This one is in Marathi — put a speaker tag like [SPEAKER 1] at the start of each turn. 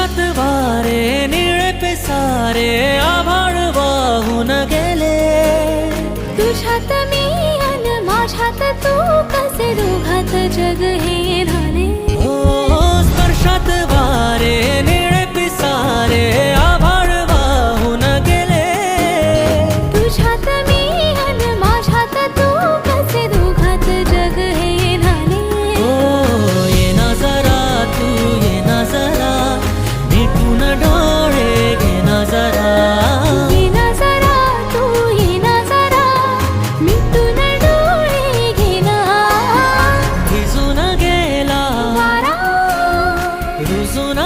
[SPEAKER 1] स्पर्शात वारे निळे पिसारे आभाळ वाहून गेले.
[SPEAKER 2] तुझ्यात मी अन माझ्यात तू कसे दोघात जग हे झाले.
[SPEAKER 1] हो स्पर्शात वारे निळे पिसारे आभाळ वाहून गेले.
[SPEAKER 2] तुझ्यात मी अन माझ्यात तू कसे दोघात जग हे झाले.
[SPEAKER 1] हो ये ना जरा तू ये ना जरा मिटून डोळे घे ना जरा.
[SPEAKER 2] ये ना जरा तू ये ना जरा मिटून डोळे घे ना.
[SPEAKER 1] भिजून गेला
[SPEAKER 2] वारा
[SPEAKER 1] रुजून